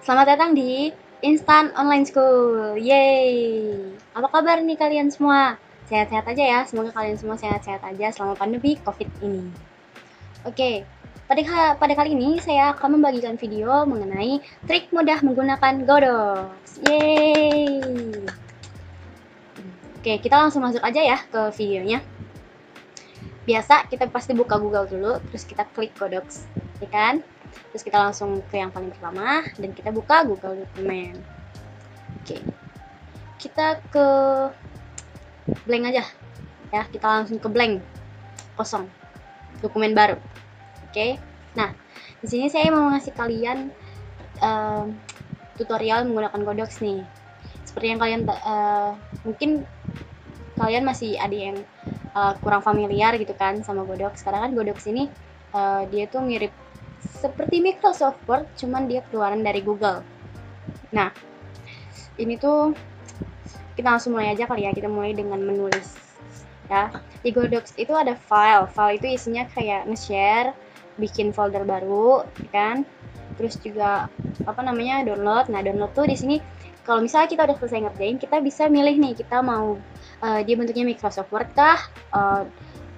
Selamat datang di Instant Online School. Yeay. Apa kabar nih kalian semua? Sehat-sehat aja ya. Semoga kalian semua sehat-sehat aja selama pandemi COVID ini. Oke, pada kali ini saya akan membagikan video mengenai trik mudah menggunakan Godox. Yeay. Oke, kita langsung masuk aja ya ke videonya. Biasa kita pasti buka Google dulu, terus kita klik Godox, ya kan? Terus kita langsung ke yang paling pertama dan kita buka Google Dokumen. Oke, kita ke blank aja ya, kita langsung ke blank, kosong, dokumen baru. Oke, nah di sini saya mau ngasih kalian tutorial menggunakan Godox nih. Seperti yang kalian mungkin kalian masih ada yang kurang familiar gitu kan sama Godox. Karena kan Godox ini dia tuh mirip seperti Microsoft Word, cuman dia keluaran dari Google. Nah, ini tuh kita langsung mulai aja kali ya. Kita mulai dengan menulis ya. Di Godox itu ada file itu isinya kayak nge-share, bikin folder baru, kan? Terus juga download. Nah, download tuh di sini kalau misalnya kita udah selesai ngerjain, kita bisa milih nih, kita mau dia bentuknya Microsoft Word kah,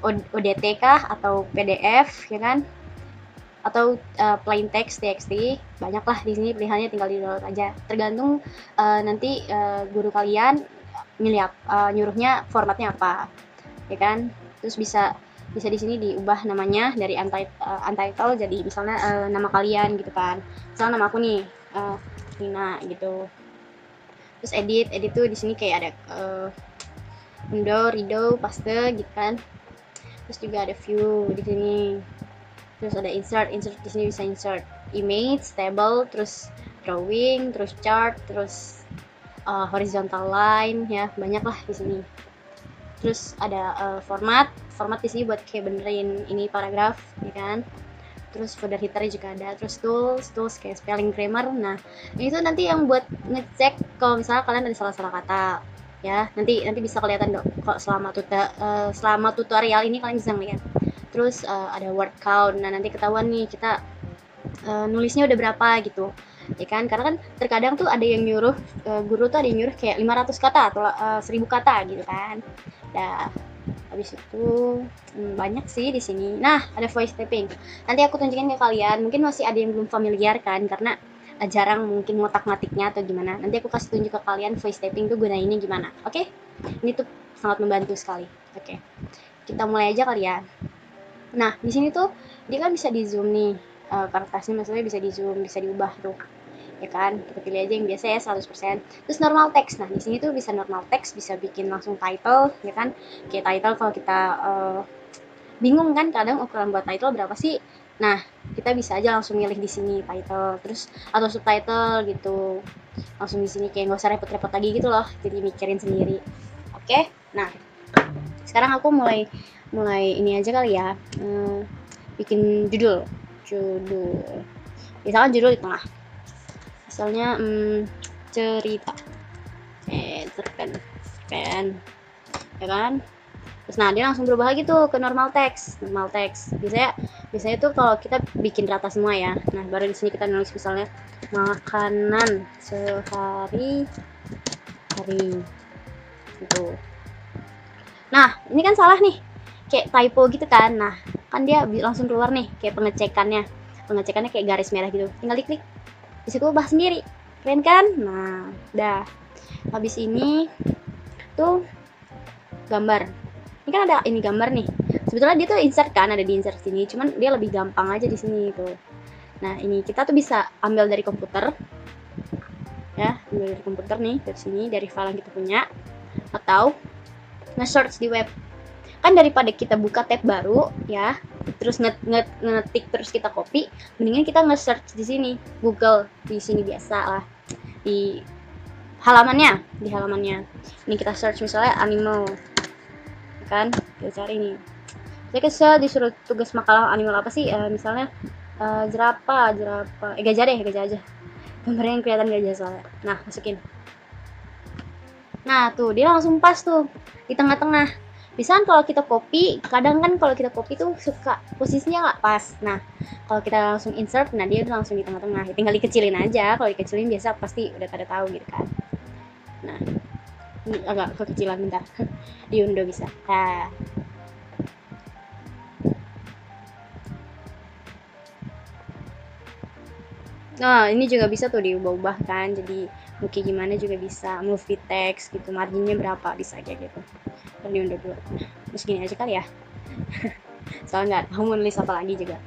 ODT kah, atau PDF, ya kan? Atau plain text TXT, banyak lah di sini pilihannya, tinggal di download aja. Tergantung nanti guru kalian nyuruhnya formatnya apa, ya kan? Terus bisa di sini diubah namanya dari untitled jadi misalnya nama kalian gitu kan. Misalnya nama aku nih Rina gitu. Terus edit tuh di sini kayak ada undo, redo, paste gitu kan. Terus juga ada view di sini. Terus ada insert di sini bisa insert image, table, terus drawing, terus chart, terus horizontal line, ya banyak lah di sini. Terus ada format di sini buat kayak benerin ini paragraf, ya kan. Terus folder header juga ada. Terus tools kayak spelling grammar. Nah ini tuh nanti yang buat ngecek kalau misalnya kalian ada salah kata, ya nanti bisa kelihatan dong kok selama tutorial ini kalian bisa ngeliat. Terus ada word count. Nah nanti ketahuan nih kita nulisnya udah berapa gitu, ya kan? Karena kan terkadang tuh ada yang nyuruh guru tuh ada yang nyuruh kayak 500 kata atau 1000 kata gitu kan. Nah habis itu banyak sih di sini. Nah ada voice typing, nanti aku tunjukin ke kalian. Mungkin masih ada yang belum familiar kan, karena jarang mungkin ngotak-ngatiknya atau gimana. Nanti aku kasih tunjuk ke kalian voice typing tuh gunainnya gimana. Oke? Ini tuh sangat membantu sekali. Oke, kita mulai aja kali ya. Nah di sini tuh dia kan bisa di zoom nih, kertasnya maksudnya bisa di zoom, bisa diubah tuh, ya kan? Kita pilih aja yang biasa ya 100%. Terus normal text. Nah di sini tuh bisa normal text, bisa bikin langsung title, ya kan? Kayak title kalau kita bingung kan kadang ukuran buat title berapa sih. Nah kita bisa aja langsung milih di sini title, terus atau subtitle gitu. Langsung di sini kayak nggak usah repot-repot lagi gitu loh, jadi mikirin sendiri. Oke, nah sekarang aku mulai ini aja kali ya, bikin judul misalkan judul di tengah, misalnya cerita cerpen, ya kan? Terus nah dia langsung berubah lagi tuh ke normal text. Biasanya tuh kalau kita bikin rata semua ya. Nah baru di sini kita nulis misalnya makanan sehari-hari gitu. Nah ini kan salah nih, kayak typo gitu kan. Nah kan dia langsung keluar nih kayak pengecekannya kayak garis merah gitu, tinggal diklik bisa ubah sendiri, keren kan? Nah udah habis ini tuh gambar, ini kan ada ini gambar nih, sebetulnya dia tuh insert kan, ada di insert sini, cuman dia lebih gampang aja di sini tuh. Nah ini kita tuh bisa ambil dari komputer ya, ambil dari komputer nih, dari sini, dari file yang kita punya, atau nge-search di web. Kan daripada kita buka tab baru ya, terus ngetik terus kita copy, mendingan kita nge-search di sini, Google di sini biasa lah, di halamannya. Ini kita search misalnya animal, kan kita cari nih. Saya kesel disuruh tugas makalah animal apa sih, misalnya jerapah gajah aja, gambarnya yang kelihatan gajah soalnya. Nah masukin, nah tuh dia langsung pas tuh di tengah-tengah. Misalkan kalau kita copy, kadang kan kalau kita copy tuh suka posisinya nggak pas. Nah, kalau kita langsung insert, nah dia udah langsung di tengah-tengah. Tinggal dikecilin aja. Kalau dikecilin biasa pasti udah pada tahu gitu kan. Nah, ini agak kekecilan bentar. Diundo bisa. Nah, ini juga bisa tuh diubah-ubah kan. Jadi kayak gimana juga bisa. Movie text gitu, marginnya berapa bisa kayak gitu. Dan diundur dulu. Nah, terus gini aja kali ya. Soalnya nggak tahu mau nulis apa lagi juga.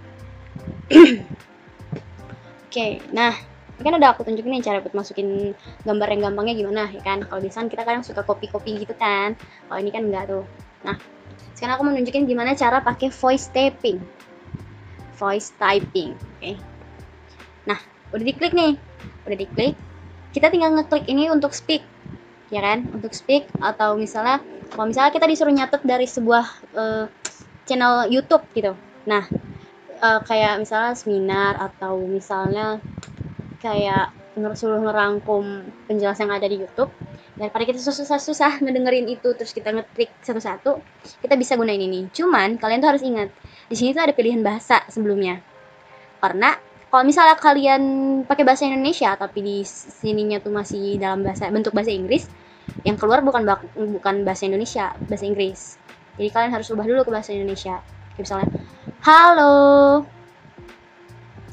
Oke, nah ini kan udah aku tunjukin nih cara buat masukin gambar yang gampangnya gimana ya kan. Kalau biasanya kita kadang suka copy-copy gitu kan. Kalau ini kan enggak tuh. Nah, sekarang aku mau nunjukin gimana cara pakai voice typing. Voice typing, oke. Nah, udah diklik nih. Udah diklik. Kita tinggal ngeklik ini untuk speak. Ya kan? Untuk speak atau misalnya kalau misalnya kita disuruh nyatet dari sebuah channel YouTube gitu. Nah, kayak misalnya seminar atau misalnya kayak suruh ngerangkum penjelasan yang ada di YouTube, daripada kita susah-susah ngedengerin itu terus kita ngetik satu-satu, kita bisa gunain ini. Cuman kalian tuh harus ingat, di sini tuh ada pilihan bahasa sebelumnya. Karena kalau misalnya kalian pakai bahasa Indonesia tapi di sininya tuh masih dalam bentuk bahasa Inggris, yang keluar bukan bahasa Indonesia, bahasa Inggris. Jadi kalian harus ubah dulu ke bahasa Indonesia. Kayak misalnya, halo.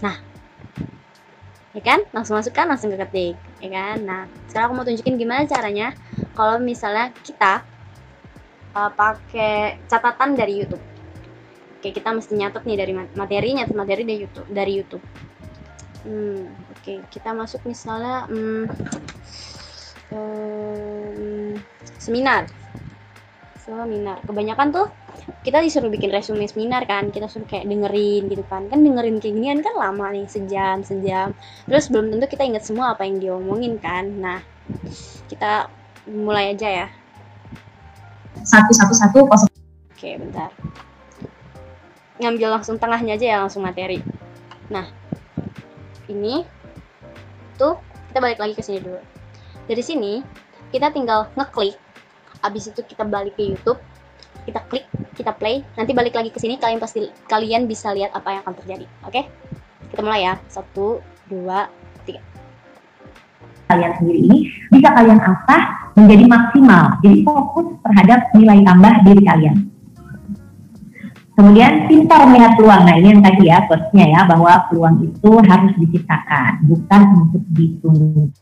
Nah, ya kan? Langsung masukkan, langsung ketik, ya kan? Nah, sekarang aku mau tunjukin gimana caranya kalau misalnya kita pakai catatan dari YouTube. Oke, kita mesti nyatet nih dari nyatet materi dari YouTube. Oke, kita masuk misalnya seminar. Kebanyakan tuh kita disuruh bikin resume seminar kan, kita suruh kayak dengerin gitu kan dengerin kayak ginian kan lama nih, sejam terus belum tentu kita ingat semua apa yang diomongin kan. Nah, kita mulai aja ya. 111 kosong. Oke, bentar, ngambil langsung tengahnya aja ya, langsung materi. Nah, ini tuh kita balik lagi ke sini dulu. Dari sini kita tinggal ngeklik, abis itu kita balik ke YouTube, kita klik, kita play, nanti balik lagi ke sini, kalian bisa lihat apa yang akan terjadi. Oke? Kita mulai ya. 1, 2, 3. Kalian sendiri ini bisa kalian asah menjadi maksimal. Jadi fokus terhadap nilai tambah diri kalian. Kemudian pintar melihat peluang. Nah, ini yang tadi ya quotes-nya ya, bahwa peluang itu harus diciptakan, bukan untuk ditunggu.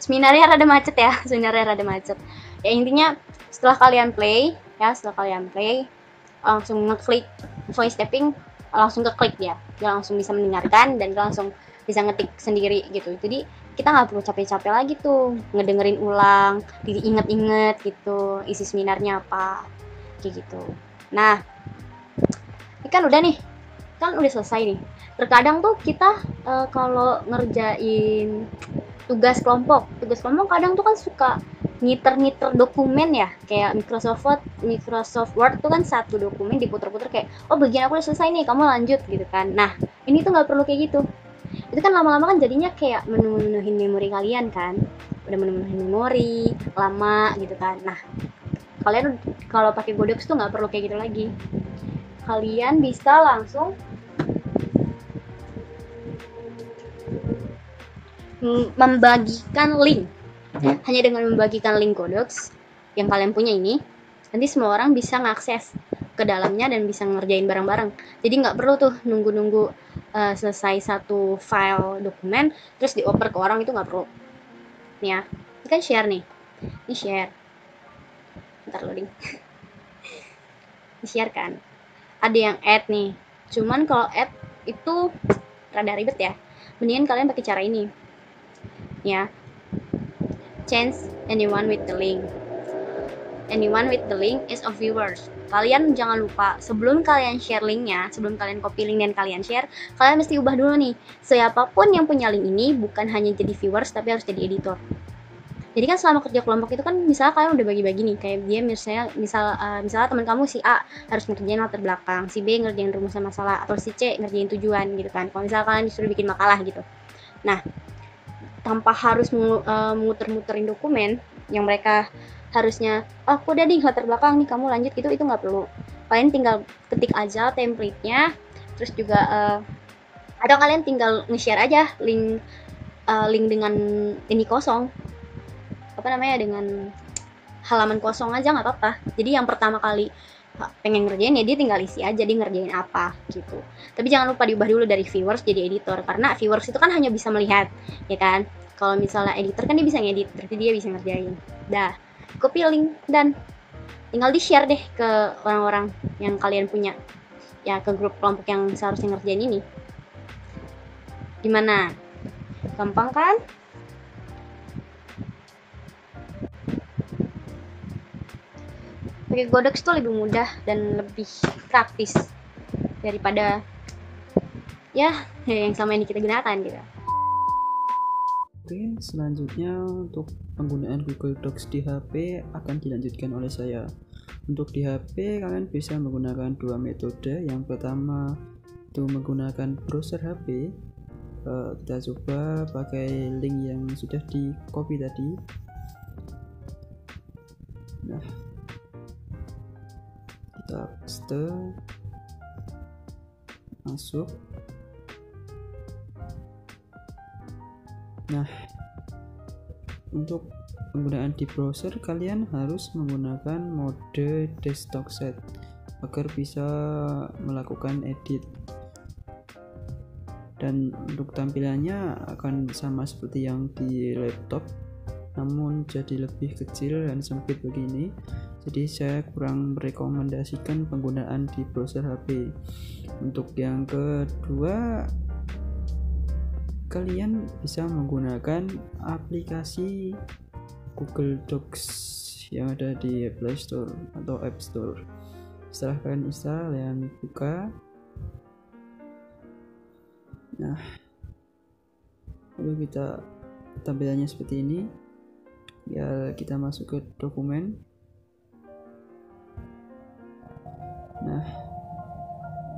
Seminarnya rada macet ya, ya intinya setelah kalian play langsung ngeklik voice typing, langsung keklik dia langsung bisa mendengarkan dan langsung bisa ngetik sendiri gitu. Jadi kita nggak perlu capek-capek lagi tuh ngedengerin ulang, diinget-inget gitu isi seminarnya apa kayak gitu. Nah, ini kan udah selesai nih. Terkadang tuh kita kalau ngerjain tugas kelompok kadang tuh kan suka ngiter dokumen ya, kayak Microsoft Word tuh kan satu dokumen diputer-puter kayak, oh bagian aku udah selesai nih, kamu lanjut gitu kan. Nah, ini tuh nggak perlu kayak gitu. Itu kan lama-lama kan jadinya kayak menuhin memori kalian kan, udah menuhin memori lama gitu kan. Nah, kalian kalau pakai Godox tuh nggak perlu kayak gitu lagi. Kalian bisa langsung membagikan link. Hanya dengan membagikan link Godox yang kalian punya ini, nanti semua orang bisa ngakses ke dalamnya dan bisa ngerjain bareng-bareng. Jadi nggak perlu tuh nunggu selesai satu file dokumen terus dioper ke orang, itu nggak perlu. Nih ya, ini kan share nih. Ini share. Bentar loading. Ini share kan. Ada yang add nih. Cuman kalau add itu rada ribet ya. Mendingan kalian pakai cara ini. Ya, change anyone with the link. Anyone with the link is of viewers. Kalian jangan lupa sebelum kalian share linknya, sebelum kalian copy link dan kalian share, kalian mesti ubah dulu nih. Siapapun yang punya link ini bukan hanya jadi viewers tapi harus jadi editor. Jadi kan selama kerja kelompok itu kan misalnya kalian udah bagi-bagi nih, kayak dia misalnya teman kamu si A harus ngerjain latar belakang, si B ngerjain rumusan masalah, atau si C ngerjain tujuan gitu kan. Kalau misalnya kalian disuruh bikin makalah gitu. Nah, tanpa harus muter-muterin dokumen yang mereka harusnya, oh aku udah di latar belakang nih kamu lanjut gitu, itu nggak perlu. Kalian tinggal ketik aja template-nya, terus juga atau kalian tinggal nge-share aja link dengan ini kosong, apa namanya, dengan halaman kosong aja nggak apa-apa. Jadi yang pertama kali pengen ngerjain ya dia tinggal isi aja dia ngerjain apa gitu. Tapi jangan lupa diubah dulu dari viewers jadi editor, karena viewers itu kan hanya bisa melihat, ya kan. Kalau misalnya editor kan dia bisa ngedit, berarti dia bisa ngerjain. Dah, copy link dan tinggal di share deh ke orang-orang yang kalian punya, ya ke grup kelompok yang seharusnya ngerjain ini. Gimana? Gampang kan? Pakai Godox tuh lebih mudah dan lebih praktis daripada ya yang sama ini kita gunakan gitu. Oke, selanjutnya untuk penggunaan Google Docs di HP akan dilanjutkan oleh saya. Untuk di HP kalian bisa menggunakan dua metode. Yang pertama itu menggunakan browser HP. Kita coba pakai link yang sudah di copy tadi. Nah, kita paste, masuk. Nah, untuk penggunaan di browser kalian harus menggunakan mode desktop set agar bisa melakukan edit, dan untuk tampilannya akan sama seperti yang di laptop namun jadi lebih kecil dan sempit begini. Jadi saya kurang merekomendasikan penggunaan di browser HP. Untuk yang kedua, kalian bisa menggunakan aplikasi Google Docs yang ada di Play Store atau App Store. Setelah kalian install, kalian buka. Nah, lalu kita tampilannya seperti ini. Ya, kita masuk ke dokumen. Nah,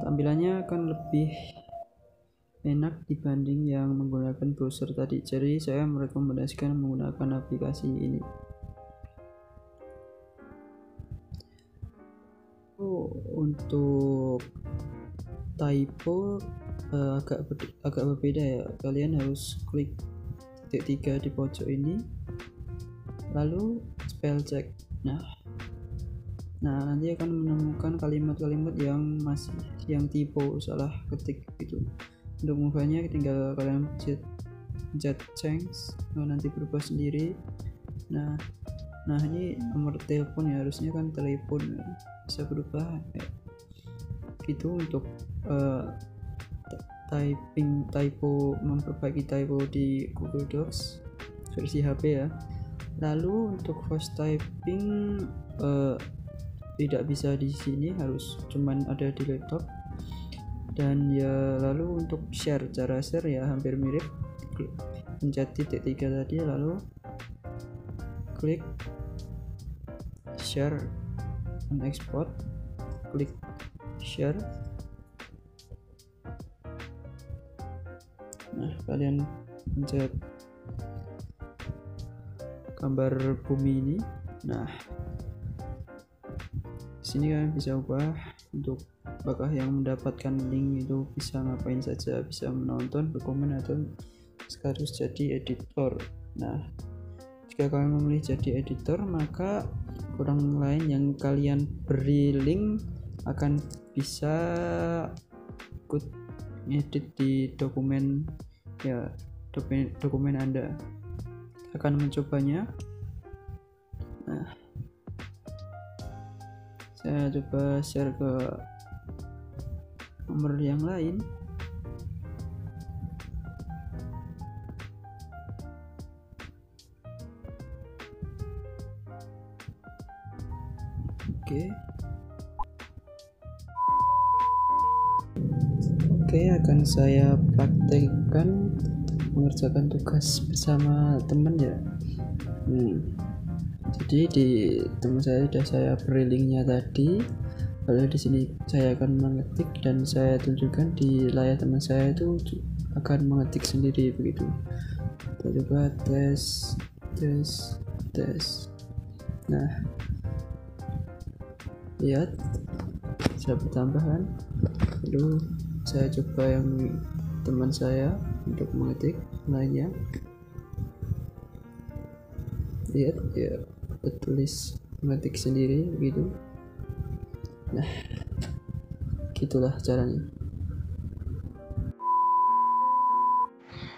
tampilannya akan lebih enak dibanding yang menggunakan browser tadi. Jadi saya merekomendasikan menggunakan aplikasi ini. Untuk typo agak berbeda ya. Kalian harus klik titik 3 di pojok ini, lalu spell check. Nah, nanti akan menemukan kalimat-kalimat yang typo, salah ketik gitu. Untuk mengubahnya tinggal kalian pencet change, nanti berubah sendiri. Nah ini nomor telepon ya, harusnya kan telepon ya, bisa berubah ya. Itu untuk typo, memperbaiki typo di Google Docs versi HP ya. Lalu untuk voice typing tidak bisa di sini, harus cuman ada di laptop. Dan ya, lalu untuk share, cara share ya hampir mirip. Pencet titik 3 tadi, lalu klik share and export, klik share. Nah, kalian pencet gambar bumi ini. Nah, sini kalian bisa ubah untuk apakah yang mendapatkan link itu bisa ngapain saja, bisa menonton, berkomen, atau sekaligus jadi editor. Nah, jika kalian memilih jadi editor, maka orang lain yang kalian beri link akan bisa ikut edit di dokumen ya, dokumen Anda. Akan mencobanya. Nah, saya coba share ke nomor yang lain. Oke, akan saya praktekkan mengerjakan tugas bersama teman ya. Jadi di teman saya sudah saya beri linknya tadi. Lalu di sini saya akan mengetik dan saya tunjukkan di layar teman saya itu akan mengetik sendiri begitu. kita coba tes. Nah, lihat saya tambahan. Lalu saya coba yang teman saya untuk mengetik lainnya. Lihat ya, tertulis mengetik sendiri begitu. Nah, gitulah caranya.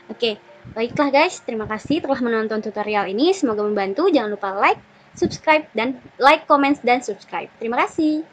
Oke, baiklah guys, terima kasih telah menonton tutorial ini. Semoga membantu. Jangan lupa like, subscribe, dan like, comment, dan subscribe. Terima kasih.